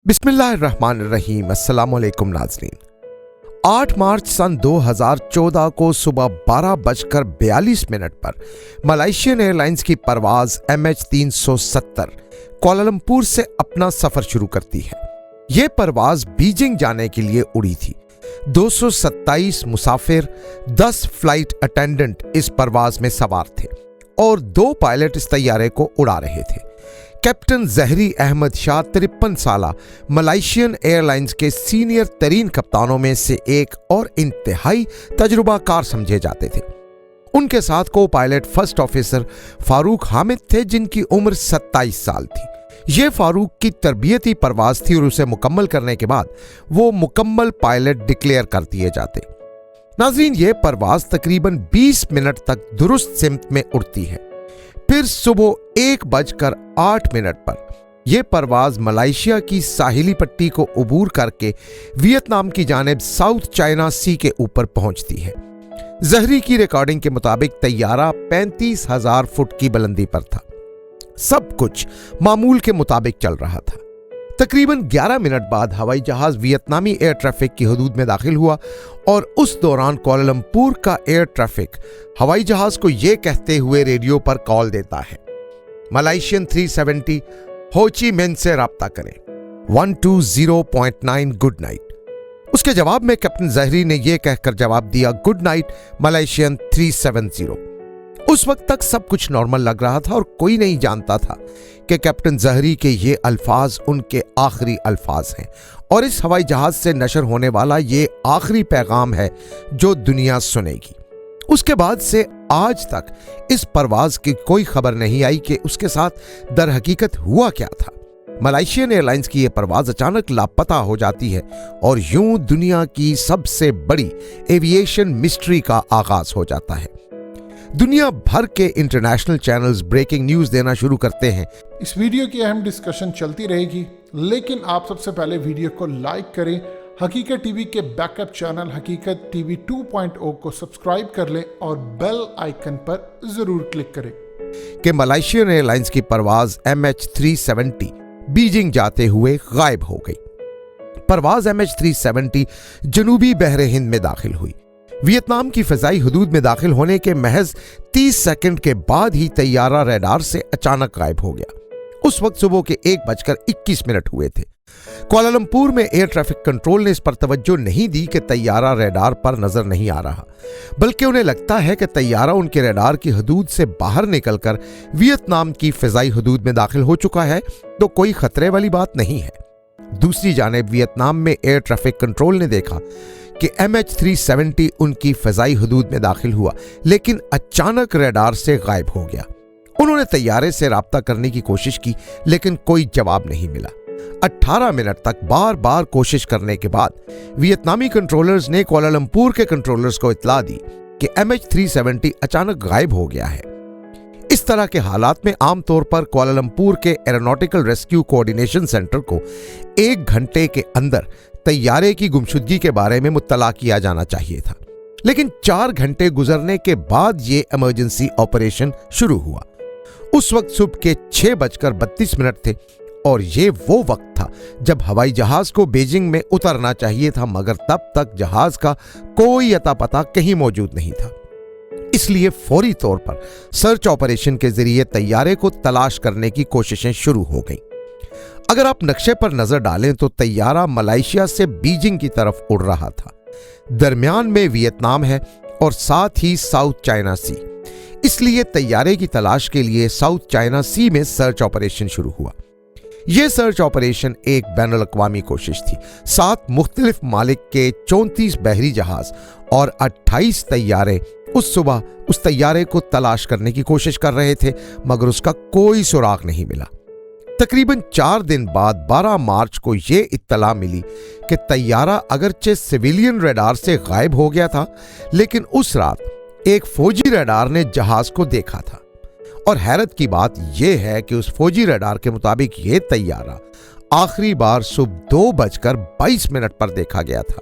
बिस्मिल्लाहिर्रहमानिर्रहीम। अस्सलामुअलैकुम नाज़रीन। 8 मार्च सन 2014 को सुबह 12:42 पर मलेशियन एयरलाइंस की परवाज MH370 कुआलालंपुर से अपना सफर शुरू करती है। यह परवाज बीजिंग जाने के लिए उड़ी थी। 227 मुसाफिर, 10 फ्लाइट अटेंडेंट इस परवाज में सवार थे और 2 पायलट इस तैयारे को उड़ा रहे थे। कैप्टन ज़हरी अहमद शाह 53 साला मलेशियन एयरलाइंस के सीनियर तरीन कप्तानों में से एक और इंतहाई तजुर्बाकार समझे जाते थे। उनके साथ को pilot first officer Farooq Hamid थे, जिनकी उम्र 27 साल थी। यह फारूक की तरबियती परवाज थी और उसे मुकम्मल करने के बाद वो मुकम्मल पायलट डिक्लेयर कर दिए जाते। नाज़रीन, यह परवाज तकरीबन 20 मिनट तक दुरुस्त सिमत में उड़ती है। फिर सुबह 1:08 पर यह परवाज मलेशिया की साहिली पट्टी को उबूर करके वियतनाम की जानिब साउथ चाइना सी के ऊपर पहुंचती है। ज़हरी की रिकॉर्डिंग के मुताबिक तैयारा 35,000 फुट की बुलंदी पर था। सब कुछ मामूल के मुताबिक चल रहा था। तकरीबन 11 मिनट बाद हवाई जहाज वियतनामी एयर ट्रैफिक की हदूद में दाखिल हुआ और उस दौरान कुआलालंपुर का एयर ट्रैफिक हवाई जहाज को यह कहते हुए रेडियो पर कॉल देता है, मलेशियन 370 हो ची मिन्ह से राब्ता करें, 120.9 गुड नाइट। उसके जवाब में कैप्टन ज़हरी ने यह कहकर जवाब दिया, गुड नाइट मलेशियन 370। उस वक्त तक सब कुछ नॉर्मल लग रहा था और कोई नहीं जानता था कि कैप्टन ज़हरी के ये अल्फाज उनके आखिरी अल्फाज हैं और इस हवाई जहाज से नशर होने वाला ये आखिरी पैगाम है जो दुनिया सुनेगी। उसके बाद से आज तक इस परवाज की कोई खबर नहीं आई कि उसके साथ दर हकीकत हुआ क्या था। मलेशियन एयरलाइंस की यह परवाज अचानक लापता हो जाती है और यूं दुनिया की सबसे बड़ी एविएशन मिस्ट्री का आगाज हो जाता है। दुनिया भर के इंटरनेशनल चैनल्स ब्रेकिंग न्यूज देना शुरू करते हैं। इस वीडियो की अहम डिस्कशन चलती रहेगी, लेकिन आप सबसे पहले वीडियो को लाइक करें, हकीकत टीवी के बैकअप चैनल हकीकत टीवी 2.0 को सब्सक्राइब कर लें और बेल आइकन पर जरूर क्लिक करें कि मलेशियन एयरलाइंस की परवाज MH370 बीजिंग जाते हुए गायब हो गई। परवाज MH370 जनूबी बहरे हिंद में दाखिल हुई। वियतनाम की फ़िज़ाई हदूद में दाखिल होने के महज 30 सेकंड के बाद ही तैयारा रडार से अचानक गायब हो गया। उस वक्त सुबह के 1:21 हुए थे। कुआलालंपुर में एयर ट्रैफिक कंट्रोल ने इस पर तवज्जो नहीं दी कि तैयारा रडार पर नजर नहीं आ रहा, बल्कि उन्हें लगता है कि तैयारा उनके रडार की हदूद से बाहर निकलकर वियतनाम की फ़िज़ाई हदूद में दाखिल हो चुका है, तो कोई खतरे वाली बात नहीं है। दूसरी जानिब वियतनाम में एयर ट्रैफिक कंट्रोल ने देखा कि MH370 उनकी फ़िज़ाई हदूद में दाखिल हुआ, लेकिन अचानक रडार से गायब हो गया। उन्होंने तैयारे से राब्ता करने की कोशिश की, लेकिन कोई जवाब नहीं मिला। 18 मिनट तक बार बार कोशिश करने के बाद वियतनामी कंट्रोलर्स ने कुआलालंपुर के कंट्रोलर्स को इत्तला दी कि MH370 अचानक गायब हो गया है। इस तरह के हालात में आमतौर पर कुआलालंपुर के एरोनॉटिकल रेस्क्यू कोऑर्डिनेशन सेंटर को 1 घंटे के अंदर तैयारे की गुमशुदगी के बारे में मुत्तला किया जाना चाहिए था, लेकिन 4 घंटे गुजरने के बाद यह इमरजेंसी ऑपरेशन शुरू हुआ। उस वक्त सुबह के 6:32 थे और यह वो वक्त था जब हवाई जहाज को बीजिंग में उतरना चाहिए था, मगर तब तक जहाज का कोई अता पता कहीं मौजूद नहीं था। इसलिए फौरी तौर पर सर्च ऑपरेशन के जरिए तैयारे को तलाश करने की कोशिशें शुरू हो गईं। अगर आप नक्शे पर नजर डालें तो तैयारा मलेशिया से बीजिंग की तरफ उड़ रहा था। दरमियान में वियतनाम है और साथ ही साउथ चाइना सी, इसलिए तैयारे की तलाश के लिए साउथ चाइना सी में सर्च ऑपरेशन शुरू हुआ। यह सर्च ऑपरेशन एक बैनुल अक़वामी कोशिश थी। 7 मुख्तलिफ मालिक के 34 बहरी जहाज और 28 तैयारे उस सुबह उस तैयारे को तलाश करने की कोशिश कर रहे थे, मगर उसका कोई सुराग नहीं मिला। तकरीबन 4 दिन बाद 12 मार्च को यह इत्तला मिली कि तैयारा अगरचे सिविलियन रडार से गायब हो गया था, लेकिन उस रात एक फौजी रडार ने जहाज को देखा था। और हैरत की बात यह है कि उस फौजी रडार के मुताबिक यह तैयारा आखिरी बार सुबह 2:22 पर देखा गया था,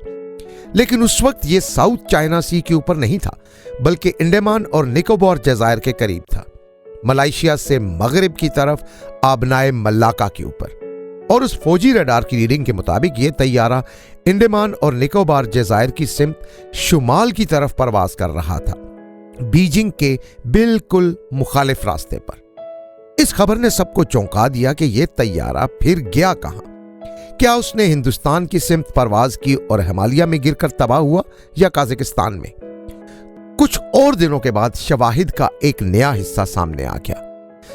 लेकिन उस वक्त यह साउथ चाइना सी के ऊपर नहीं था, बल्कि अंडमान और निकोबार जज़ायर के करीब था, मलेशिया से मगरिब की तरफ आबनाए मल्लाका के ऊपर। और उस फौजी रडार की रीडिंग के मुताबिक ये तैयारा अंडमान और निकोबार जज़ायर की सिमत शुमाल की तरफ परवाज कर रहा था, बीजिंग के बिल्कुल मुखालिफ रास्ते पर। इस खबर ने सबको चौंका दिया कि यह तैयारा फिर गया कहां। क्या उसने हिंदुस्तान की सिमत परवाज की और हिमालय में गिरकर तबाह हुआ, या काजाकिस्तान में? कुछ और दिनों के बाद शवाहिद का एक नया हिस्सा सामने आ गया।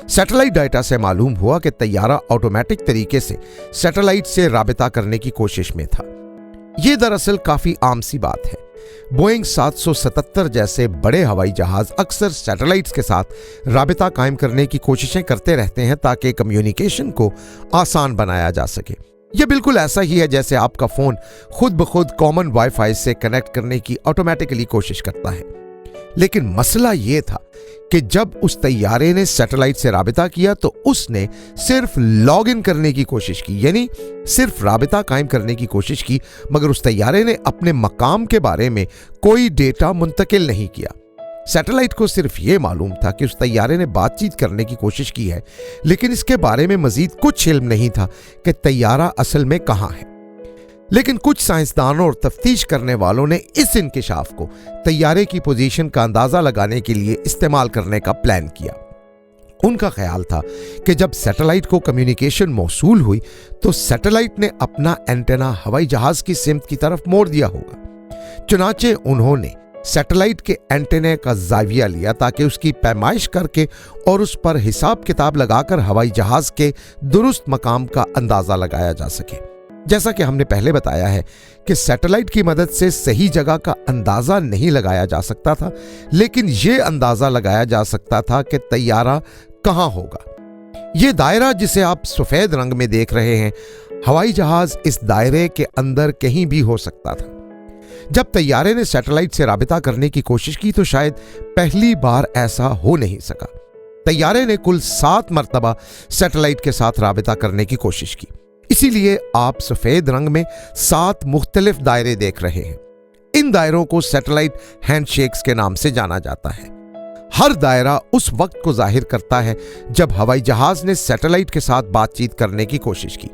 सैटेलाइट डाटा से मालूम हुआ कि तैयारा ऑटोमेटिक तरीके से सैटेलाइट से राबिता करने की कोशिश में था। यह दरअसल काफी आम सी बात है। बोइंग 777 जैसे बड़े हवाई जहाज अक्सर सैटेलाइट्स के साथ राबिता कायम करने की कोशिशें करते रहते हैं ताकि कम्युनिकेशन को आसान बनाया जा सके। यह बिल्कुल ऐसा ही है जैसे आपका फोन खुद ब खुद कॉमन वाईफाई से कनेक्ट करने की ऑटोमेटिकली कोशिश करता है। लेकिन मसला यह था कि जब उस तैयारे ने सैटेलाइट से राबिता किया तो उसने सिर्फ लॉग इन करने की कोशिश की, यानी सिर्फ राबिता कायम करने की कोशिश की, मगर उस तैयारे ने अपने मकाम के बारे में कोई डेटा मुंतकिल नहीं किया। सैटेलाइट को सिर्फ यह मालूम था कि उस तैयारे ने बातचीत करने की कोशिश की है, लेकिन इसके बारे में मजीद कुछ इल्म नहीं था कि तैयारा असल में कहां है। लेकिन कुछ साइंसदानों और तफ्तीश करने वालों ने इस इंकिशाफ को तैयारे की पोजीशन का अंदाजा लगाने के लिए इस्तेमाल करने का प्लान किया। उनका ख्याल था कि जब सैटेलाइट को कम्युनिकेशन मौसूल हुई तो सैटेलाइट ने अपना एंटेना हवाई जहाज की सिमत की तरफ मोड़ दिया होगा। चुनाचे उन्होंने सैटेलाइट के एंटेने का जाविया लिया ताकि उसकी पैमाइश करके और उस पर हिसाब किताब लगाकर हवाई जहाज के दुरुस्त मकाम का अंदाजा लगाया जा सके। जैसा कि हमने पहले बताया है कि सैटेलाइट की मदद से सही जगह का अंदाजा नहीं लगाया जा सकता था, लेकिन यह अंदाजा लगाया जा सकता था कि तैयारा कहां होगा। यह दायरा जिसे आप सफेद रंग में देख रहे हैं, हवाई जहाज इस दायरे के अंदर कहीं भी हो सकता था। जब तैयारे ने सैटेलाइट से राबिता करने की कोशिश की तो शायद पहली बार ऐसा हो नहीं सका। तैयारे ने कुल 7 मरतबा सैटेलाइट के साथ राबिता करने की कोशिश की, इसीलिए आप सफेद रंग में 7 मुख्तलिफ दायरे देख रहे हैं। इन दायरों को सैटेलाइट हैंडशेक्स के नाम से जाना जाता है। हर दायरा उस वक्त को जाहिर करता है जब हवाई जहाज ने सैटेलाइट के साथ बातचीत करने की कोशिश की।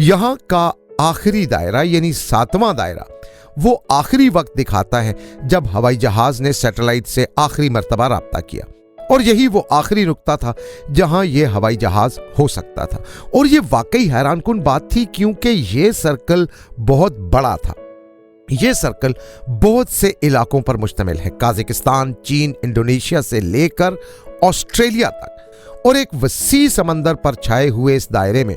यहां का आखिरी दायरा यानी 7वां दायरा वो आखिरी वक्त दिखाता है जब हवाई जहाज ने सैटेलाइट से आखिरी मर्तबा राब्ता किया, और यही वो आखिरी नुक्ता था जहां यह हवाई जहाज हो सकता था। और यह वाकई हैरानकुन बात थी क्योंकि यह सर्कल बहुत बड़ा था। यह सर्कल बहुत से इलाकों पर मुश्तमिल है, काजाकिस्तान, चीन, इंडोनेशिया से लेकर ऑस्ट्रेलिया तक, और एक वसी समंदर पर छाए हुए इस दायरे में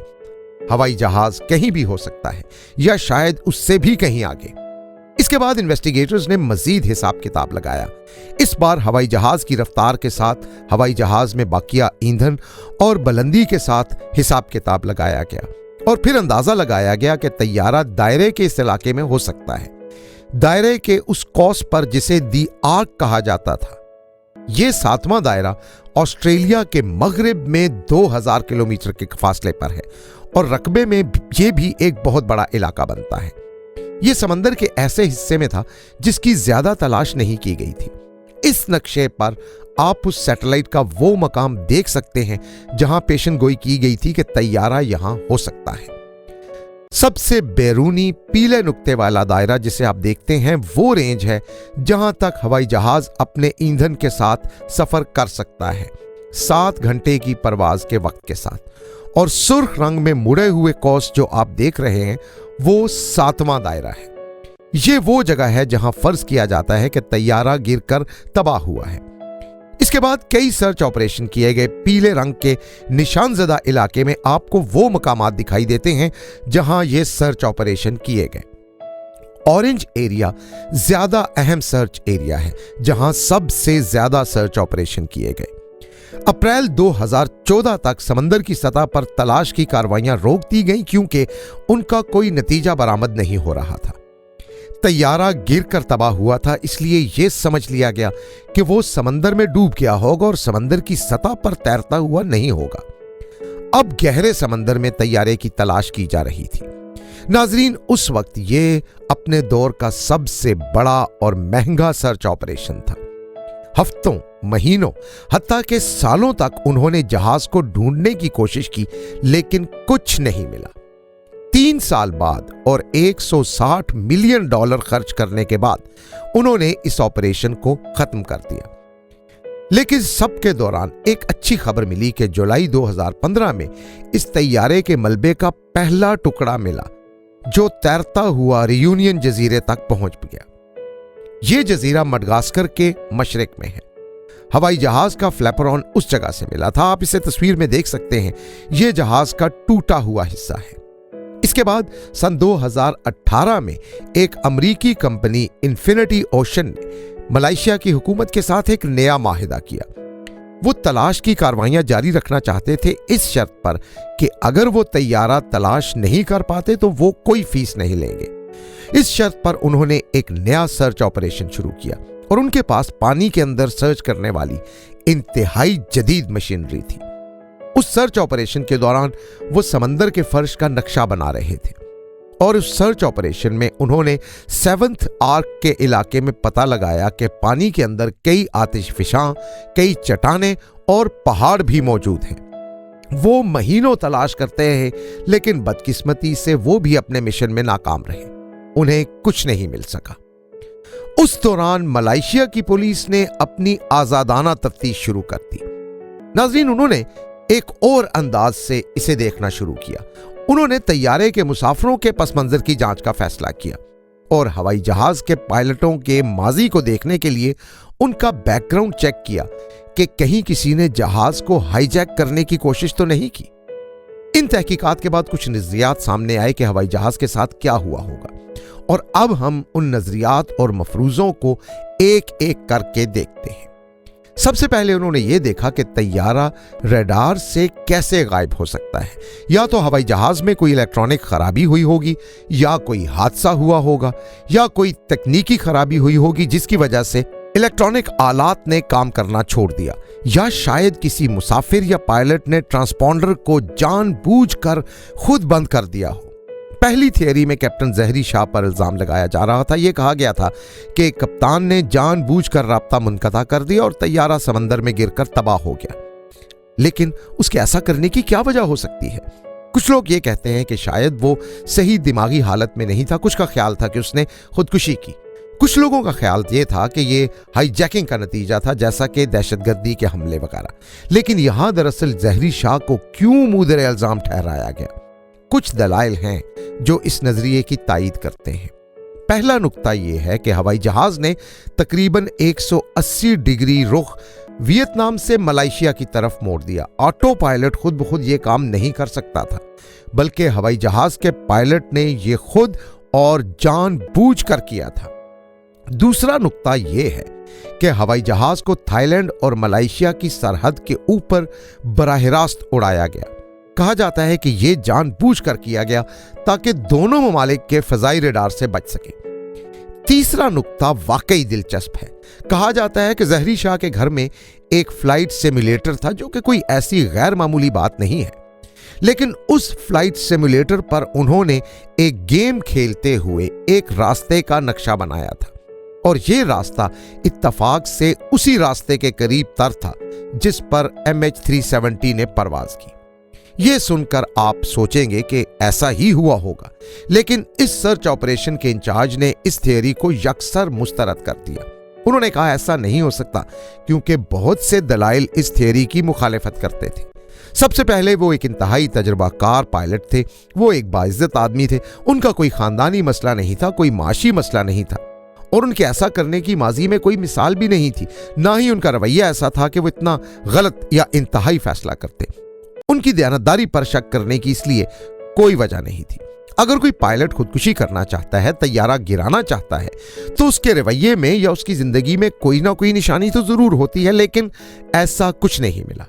हवाई जहाज कहीं भी हो सकता है, या शायद उससे भी कहीं आगे। इसके बाद इन्वेस्टिगेटर्स ने मजीद हिसाब किताब लगाया। इस बार हवाई जहाज की रफ्तार के साथ हवाई जहाज में बाकिया ईंधन और बुलंदी के साथ हिसाब किताब लगाया गया, और फिर अंदाजा लगाया गया कि तैयारा दायरे के इस इलाके में हो सकता है, दायरे के उस कौस पर जिसे दी आर्क कहा जाता था। यह 7वां दायरा ऑस्ट्रेलिया के मगरिब में 2000 किलोमीटर के फासले पर है, और रकबे में यह भी एक बहुत बड़ा इलाका बनता है। यह समंदर के ऐसे हिस्से में था जिसकी ज्यादा तलाश नहीं की गई थी। इस नक्शे पर आप उस सैटेलाइट का वो मकाम देख सकते हैं जहां पेशन गोई की गई थी कि तैयारा यहां हो सकता है। सबसे बैरूनी पीले नुक्ते वाला दायरा जिसे आप देखते हैं वो रेंज है जहां तक हवाई जहाज अपने ईंधन के साथ सफर कर सकता है, 7 घंटे की परवाज के वक्त के साथ। और सुर्ख रंग में मुड़े हुए कौस जो आप देख रहे हैं वो 7वां दायरा है। यह वो जगह है जहां फर्ज किया जाता है कि तैयारा गिरकर तबाह हुआ है। इसके बाद कई सर्च ऑपरेशन किए गए। पीले रंग के निशानजदा इलाके में आपको वो मकामात दिखाई देते हैं जहां ये सर्च ऑपरेशन किए गए। ऑरेंज एरिया ज्यादा अहम सर्च एरिया है जहां सबसे ज्यादा सर्च ऑपरेशन किए गए। अप्रैल 2014 तक समंदर की सतह पर तलाश की कार्रवाइयां रोक दी गईं क्योंकि उनका कोई नतीजा बरामद नहीं हो रहा था। तैयारा गिरकर तबाह हुआ था, इसलिए यह समझ लिया गया कि वो समंदर में डूब गया होगा और समंदर की सतह पर तैरता हुआ नहीं होगा। अब गहरे समंदर में तैयारे की तलाश की जा रही थी। नाजरीन, उस वक्त यह अपने दौर का सबसे बड़ा और महंगा सर्च ऑपरेशन था। हफ्तों, महीनों, हत्ता के सालों तक उन्होंने जहाज को ढूंढने की कोशिश की, लेकिन कुछ नहीं मिला। 3 साल बाद और $160 मिलियन खर्च करने के बाद उन्होंने इस ऑपरेशन को खत्म कर दिया। लेकिन सबके दौरान एक अच्छी खबर मिली कि जुलाई 2015 में इस तैयारे के मलबे का पहला टुकड़ा मिला, जो तैरता हुआ रियूनियन जजीरे तक पहुंच गया। यह जजीरा मडगास्कर के मशरक में है। हवाई जहाज का फ्लैपरॉन उस जगह से मिला था। आप इसे तस्वीर में देख सकते हैं। यह जहाज का टूटा हुआ हिस्सा है। इसके बाद सन 2018 में एक अमरीकी कंपनी इन्फिनिटी ओशन ने मलेशिया की हुकूमत के साथ एक नया माहिदा किया। वो तलाश की कार्रवाइयां जारी रखना चाहते थे, इस शर्त पर कि अगर वो तैयारा तलाश नहीं कर पाते तो वो कोई फीस नहीं लेंगे। इस शर्त पर उन्होंने एक नया सर्च ऑपरेशन शुरू किया और उनके पास पानी के अंदर सर्च करने वाली इंतहाई जदीद मशीनरी थी। उस सर्च ऑपरेशन के दौरान वो समंदर के फर्श का नक्शा बना रहे थे और उस सर्च ऑपरेशन में उन्होंने 7th आर्क के इलाके में पता लगाया कि पानी के अंदर कई आतिशफिशां, कई चट्टानें और पहाड़ भी मौजूद हैं। वो महीनों तलाश करते हैं, लेकिन बदकिस्मती से वो भी अपने मिशन में नाकाम रहे। उन्हें कुछ नहीं मिल सका। उस दौरान मलेशिया की पुलिस ने अपनी आजादाना तफ्तीश शुरू कर दी। नाज़रीन, उन्होंने एक और अंदाज से इसे देखना शुरू किया। उन्होंने तैयारे के मुसाफिरों के पस मंजर की जांच का फैसला किया और हवाई जहाज के पायलटों के माजी को देखने के लिए उनका बैकग्राउंड चेक किया कि कहीं किसी ने जहाज को हाईजैक करने की कोशिश तो नहीं की। इन तहकीकात के बाद कुछ नजरियात सामने आए कि हवाई जहाज के साथ क्या हुआ होगा, और अब हम उन नजरियात और मफरूजों को एक एक करके देखते हैं। सबसे पहले उन्होंने ये देखा कि तैयारा रडार से कैसे गायब हो सकता है। या तो हवाई जहाज में कोई इलेक्ट्रॉनिक खराबी हुई होगी, या कोई हादसा हुआ होगा, या कोई तकनीकी खराबी हुई होगी जिसकी वजह से इलेक्ट्रॉनिक आलात ने काम करना छोड़ दिया, या शायद किसी मुसाफिर या पायलट ने ट्रांसपॉन्डर को जानबूझकर खुद बंद कर दिया हो। पहली थियरी में कैप्टन जहरी शाह पर इल्जाम लगाया जा रहा था। यह कहा गया था कि कप्तान ने जानबूझकर राब्ता मुनक़ता कर दिया और तैयारा समंदर में गिरकर तबाह हो गया। लेकिन उसके ऐसा करने की क्या वजह हो सकती है? कुछ लोग ये कहते हैं कि शायद वो सही दिमागी हालत में नहीं था। कुछ का ख्याल था कि उसने खुदकुशी की। कुछ लोगों का ख्याल ये था कि ये हाईजैकिंग का नतीजा था, जैसा कि दहशतगर्दी के हमले वगैरह। लेकिन यहां दरअसल जहरी शाह को क्यों मुदरे इल्जाम ठहराया गया? कुछ दलाइल हैं जो इस नजरिए की तायीद करते हैं। पहला नुक्ता यह है कि हवाई जहाज ने तकरीबन 180 डिग्री रुख वियतनाम से मलेशिया की तरफ मोड़ दिया। ऑटो पायलट खुद ब खुद यह काम नहीं कर सकता था, बल्कि हवाई जहाज के पायलट ने यह खुद और जानबूझकर किया था। दूसरा नुक्ता यह है कि हवाई जहाज को थाईलैंड और मलेशिया की सरहद के ऊपर बराह रास्त उड़ाया गया। कहा जाता है कि यह जानबूझकर किया गया ताकि दोनों ममालिक के फजाई रडार से बच सके। तीसरा नुक्ता वाकई दिलचस्प है। कहा जाता है कि जहरी शाह के घर में एक फ्लाइट सिमुलेटर था, जो कि कोई ऐसी गैर मामूली बात नहीं है। लेकिन उस फ्लाइट सिमुलेटर पर उन्होंने एक गेम खेलते हुए एक रास्ते का नक्शा बनाया था, और यह रास्ता इत्तफाक से उसी रास्ते के करीब तर था जिस पर MH370 ने परवाज की। यह सुनकर आप सोचेंगे कि ऐसा ही हुआ होगा, लेकिन इस सर्च ऑपरेशन के इंचार्ज ने इस थियरी को यकसर मुस्तरद कर दिया। उन्होंने कहा ऐसा नहीं हो सकता, क्योंकि बहुत से दलाइल इस थियरी की मुखालिफत करते थे। सबसे पहले वो एक इंतहाई तजुर्बाकार पायलट थे। वो एक बाइज्जत आदमी थे। उनका कोई खानदानी मसला नहीं था, कोई माशी मसला नहीं था, और उनके ऐसा करने की माजी में कोई मिसाल भी नहीं थी। ना ही उनका रवैया ऐसा था कि वो इतना गलत या इंतहाई फैसला करते। उनकी दयानतदारी पर शक करने की इसलिए कोई वजह नहीं थी। अगर कोई पायलट खुदकुशी करना चाहता है, तैयारा गिराना चाहता है, तो उसके रवैये में या उसकी जिंदगी में कोई ना कोई निशानी तो जरूर होती है, लेकिन ऐसा कुछ नहीं मिला।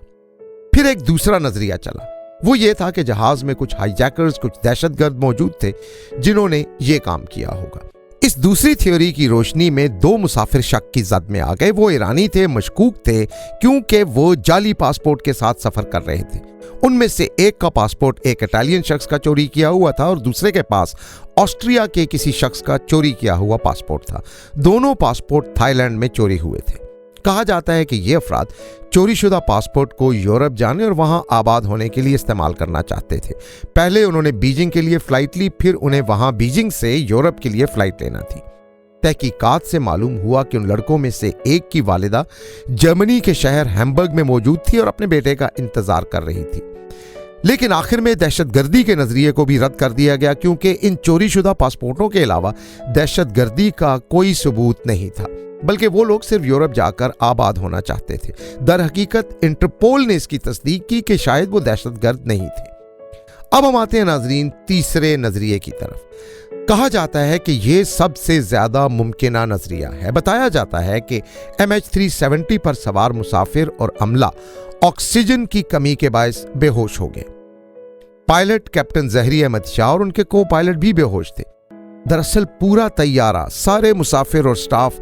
फिर एक दूसरा नजरिया चला। वो ये था कि जहाज में कुछ हाईजैकर्स, कुछ दहशतगर्द मौजूद थे जिन्होंने ये काम किया होगा। इस दूसरी थ्योरी की रोशनी में दो मुसाफिर शक की जद में आ गए। वो ईरानी थे, मशकूक थे, क्योंकि वो जाली पासपोर्ट के साथ सफर कर रहे थे। उनमें से एक का पासपोर्ट एक इटालियन शख्स का चोरी किया हुआ था और दूसरे के पास ऑस्ट्रिया के किसी शख्स का चोरी किया हुआ पासपोर्ट था। दोनों पासपोर्ट थाईलैंड में चोरी हुए थे। कहा जाता है कि ये अफराद चोरीशुदा पासपोर्ट को यूरोप जाने और वहां आबाद होने के लिए इस्तेमाल करना चाहते थे। पहले उन्होंने बीजिंग के लिए फ्लाइट ली, फिर उन्हें वहां बीजिंग से यूरोप के लिए फ्लाइट लेना थी। तहकीकात से मालूम हुआ कि उन लड़कों में से एक की वालिदा जर्मनी के शहर हैम्बर्ग में मौजूद थी और अपने बेटे का इंतजार कर रही थी। लेकिन आखिर में दहशतगर्दी के नजरिए को भी रद्द कर दिया गया, क्योंकि इन चोरीशुदा पासपोर्टों के अलावा दहशतगर्दी का कोई सबूत नहीं था, बल्कि वो लोग सिर्फ यूरोप जाकर आबाद होना चाहते थे। दर हकीकत इंटरपोल ने इसकी तस्दीक की कि शायद वो दहशतगर्द नहीं थे। अब हम आते हैं नाजरीन तीसरे नजरिए की तरफ। कहा जाता है कि यह सबसे ज्यादा मुमकिना नजरिया है। बताया जाता है कि MH370 पर सवार मुसाफिर और अमला ऑक्सीजन की कमी के बायस बेहोश हो गए। पायलट कैप्टन जहरी अहमद शाह और उनके को पायलट भी बेहोश थे। दरअसल पूरा तैयारा, सारे मुसाफिर और स्टाफ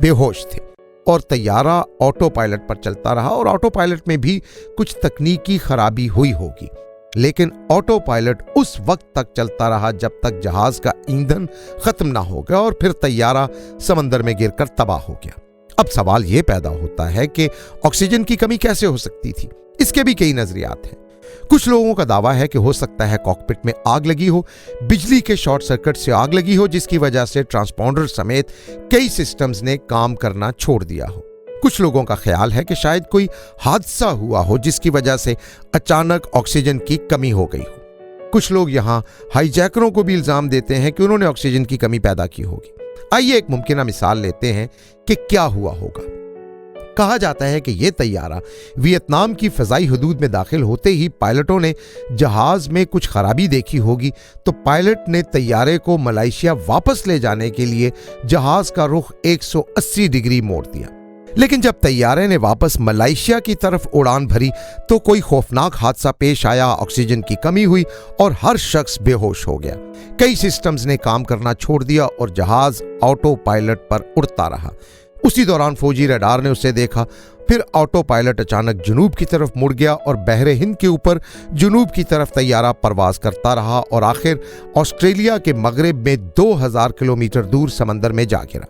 बेहोश थे और तैयारा ऑटो पायलट पर चलता रहा और ऑटो पायलट में भी कुछ तकनीकी खराबी हुई होगी, लेकिन ऑटो पायलट उस वक्त तक चलता रहा जब तक जहाज का ईंधन खत्म ना हो गया और फिर तैयारा समंदर में गिरकर तबाह हो गया। अब सवाल यह पैदा होता है कि ऑक्सीजन की कमी कैसे हो सकती थी। इसके भी कई नजरियात हैं। कुछ लोगों का दावा है कि हो सकता है कॉकपिट में आग लगी हो, बिजली के शॉर्ट सर्किट से आग लगी हो, जिसकी वजह से ट्रांसपॉन्डर समेत कई सिस्टम्स ने काम करना छोड़ दिया हो। कुछ लोगों का ख्याल है कि शायद कोई हादसा हुआ हो जिसकी वजह से अचानक ऑक्सीजन की कमी हो गई हो। कुछ लोग यहां हाईजैकरों को भी इल्जाम देते हैं कि उन्होंने ऑक्सीजन की कमी पैदा की होगी। आइए एक मुमकिना मिसाल लेते हैं कि क्या हुआ होगा। कहा जाता है कि यह तैयारा वियतनाम की फजाई हदूद में दाखिल होते ही पायलटों ने जहाज में कुछ खराबी देखी होगी, तो पायलट ने तैयारे को मलेशिया वापस ले जाने के लिए जहाज का रुख 180 डिग्री मोड़ दिया। लेकिन जब तैयारे ने वापस मलेशिया की तरफ उड़ान भरी तो कोई खौफनाक हादसा पेश आया। ऑक्सीजन की कमी हुई और हर शख्स बेहोश हो गया। कई सिस्टम्स ने काम करना छोड़ दिया और जहाज ऑटो पायलट पर उड़ता रहा। उसी दौरान फौजी रडार ने उसे देखा। फिर ऑटो पायलट अचानक जुनूब की तरफ मुड़ गया और बहरे हिंद के ऊपर जुनूब की तरफ तैयारा परवाज करता रहा और आखिर ऑस्ट्रेलिया के मगरिब में 2000 किलोमीटर दूर समंदर में जा गिरा।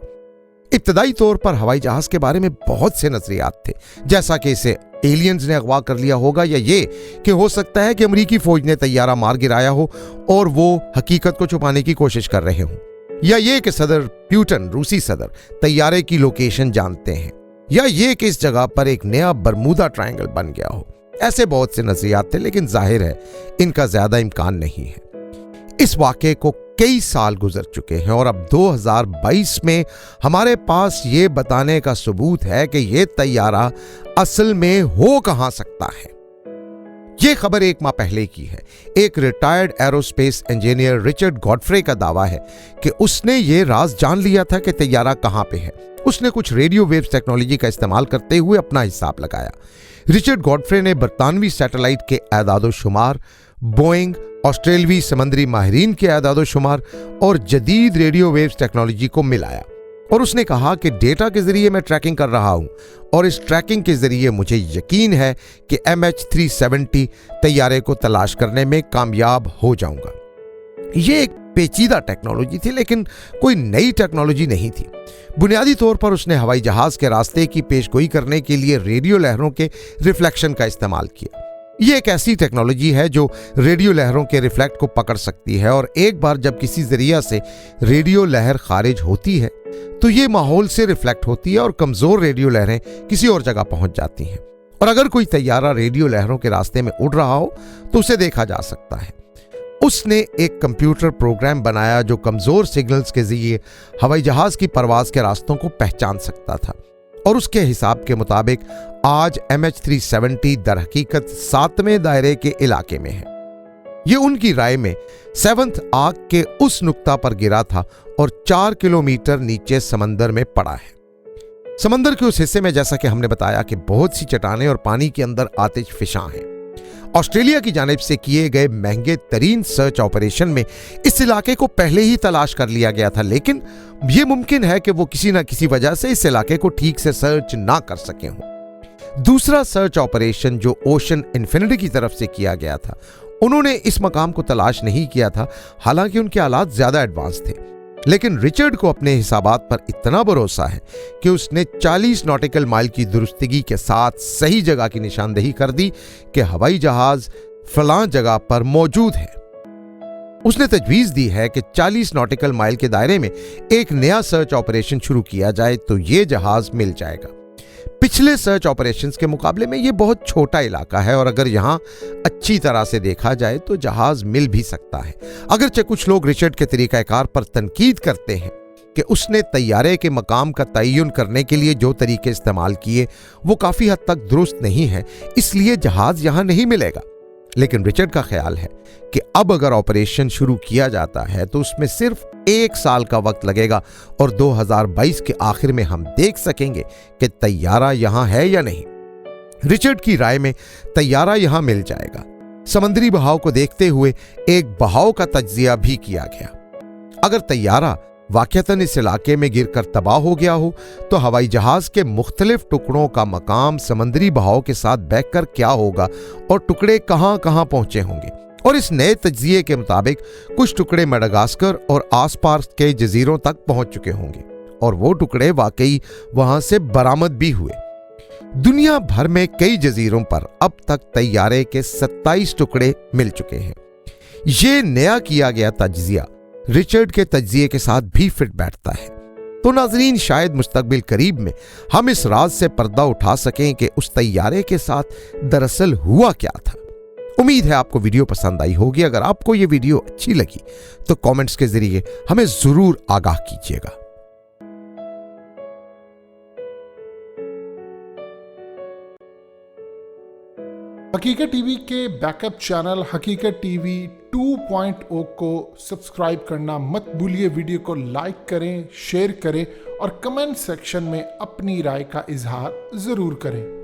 इब्तदाई तौर पर हवाई जहाज के बारे में बहुत से नजरियात थे, जैसा कि इसे एलियंस ने अगवा कर लिया होगा, या ये कि हो सकता है कि अमेरिकी फौज ने तैयारा मार गिराया हो और वो हकीकत को छुपाने की कोशिश कर रहे हों, या ये कि सदर प्यूटन, रूसी सदर, तैयारे की लोकेशन जानते हैं, या ये कि इस जगह पर एक नया बरमूदा ट्रायंगल बन गया हो। ऐसे बहुत से नजरियात थे, लेकिन जाहिर है इनका ज्यादा इम्कान नहीं है। इस वाक़े को कई साल गुजर चुके हैं और अब 2022 में हमारे पास ये बताने का सबूत है कि यह तैयारा असल में हो कहां सकता है। यह खबर एक माह पहले की है। एक retired aerospace engineer Richard Godfrey का दावा है कि उसने ये राज जान लिया था कि तैयारा कहां पे है। उसने कुछ रेडियो वेव्स टेक्नोलॉजी का इस्तेमाल करते हुए अपना हिसाब लगाया। रिचर्ड गॉडफ्रे ने बरतानवी सैटेलाइट के एदादो शुमार, बोइंग, ऑस्ट्रेलवी समंदरी माहिरीन के एदादो शुमार और जदीद रेडियो वेव्स टेक्नोलॉजी को मिलाया और उसने कहा कि डेटा के जरिए मैं ट्रैकिंग कर रहा हूं और इस ट्रैकिंग के जरिए मुझे यकीन है कि MH370 तैयारे को तलाश करने में कामयाब हो जाऊंगा। यह एक पेचीदा टेक्नोलॉजी थी, लेकिन कोई नई टेक्नोलॉजी नहीं थी। बुनियादी तौर पर उसने हवाई जहाज के रास्ते की पेशगोई करने के लिए रेडियो लहरों के रिफ्लेक्शन का इस्तेमाल किया। यह एक ऐसी टेक्नोलॉजी है जो रेडियो लहरों के रिफ्लेक्ट को पकड़ सकती है और एक बार जब किसी जरिया से रेडियो लहर खारिज होती है तो ये माहौल से रिफ्लेक्ट होती है और कमजोर रेडियो लहरें किसी और जगह पहुंच जाती हैं। और अगर कोई तैयारा रेडियो लहरों के रास्ते में उड़ रहा हो तो उसे देखा जा सकता है। उसने एक कंप्यूटर प्रोग्राम बनाया जो कमजोर सिग्नल्स के जरिए हवाई जहाज की परवाज के रास्तों को पहचान सकता था और उसके हिसाब के मुताबिक आज MH370 दर हकीकत 7वें दायरे के इलाके में है। यह उनकी राय में 7th आर्क के उस नुक्ता पर गिरा था और 4 किलोमीटर नीचे समंदर में पड़ा है। समंदर के उस हिस्से में, जैसा कि हमने बताया, कि बहुत सी चट्टानें और पानी के अंदर आतिश फिशां हैं। ऑस्ट्रेलिया की जानिब से किए गए महंगे तरीन सर्च ऑपरेशन में इस इलाके को पहले ही तलाश कर लिया गया था, लेकिन यह मुमकिन है कि वो किसी न किसी वजह से इस इलाके को ठीक से सर्च ना कर सके हों। दूसरा सर्च ऑपरेशन जो ओशन इन्फिनिटी की तरफ से किया गया था, उन्होंने इस मकाम को तलाश नहीं किया था, हालांकि उनके हालात ज्यादा एडवांस थे। लेकिन रिचर्ड को अपने हिसाबात पर इतना भरोसा है कि उसने 40 नॉटिकल माइल की दुरुस्तगी के साथ सही जगह की निशानदेही कर दी कि हवाई जहाज फलां जगह पर मौजूद है। उसने तजवीज दी है कि 40 नॉटिकल माइल के दायरे में एक नया सर्च ऑपरेशन शुरू किया जाए तो यह जहाज मिल जाएगा। पिछले सर्च ऑपरेशंस के मुकाबले में यह बहुत छोटा इलाका है और अगर यहां अच्छी तरह से देखा जाए तो जहाज मिल भी सकता है। अगरचे कुछ लोग रिचर्ड के तरीकाकार पर तनकीद करते हैं कि उसने तैयारे के मकाम का तयन करने के लिए जो तरीके इस्तेमाल किए वो काफी हद तक दुरुस्त नहीं है, इसलिए जहाज यहां नहीं मिलेगा। लेकिन रिचर्ड का ख्याल है कि अब अगर ऑपरेशन शुरू किया जाता है तो उसमें सिर्फ 1 साल का वक्त लगेगा और 2022 के आखिर में हम देख सकेंगे कि तैयारा यहां है या नहीं। रिचर्ड की राय में तैयारा यहां मिल जाएगा। समंदरी बहाव को देखते हुए एक बहाव का तज्जिया भी किया गया। अगर तैयारा वाकईतन इस इलाके में गिरकर तबाह हो गया हो तो हवाई जहाज के मुख्तलिफ टुकड़ों का मकाम समंदरी बहाव के साथ बहकर क्या होगा और टुकड़े कहां कहां पहुंचे होंगे। और इस नए तज्जिए के मुताबिक कुछ टुकड़े मेडागास्कर और आसपास के जजीरों तक पहुंच चुके होंगे और वो टुकड़े वाकई वहां से बरामद भी हुए। दुनिया भर में कई जजीरों पर अब तक तैयारे के 27 टुकड़े मिल चुके हैं। ये नया किया गया तज्जिया रिचर्ड के तज्जिए के साथ भी फिट बैठता है। तो नाजरीन, शायद मुस्तकबिल करीब में हम इस राज से पर्दा उठा सकें कि उस तैयारे के साथ दरअसल हुआ क्या था। उम्मीद है आपको वीडियो पसंद आई होगी। अगर आपको ये वीडियो अच्छी लगी तो कमेंट्स के जरिए हमें जरूर आगाह कीजिएगा। हकीकत टीवी के बैकअप चैनल हकीकत टीवी 2.0 को सब्सक्राइब करना मत भूलिए। वीडियो को लाइक करें, शेयर करें और कमेंट सेक्शन में अपनी राय का इजहार जरूर करें।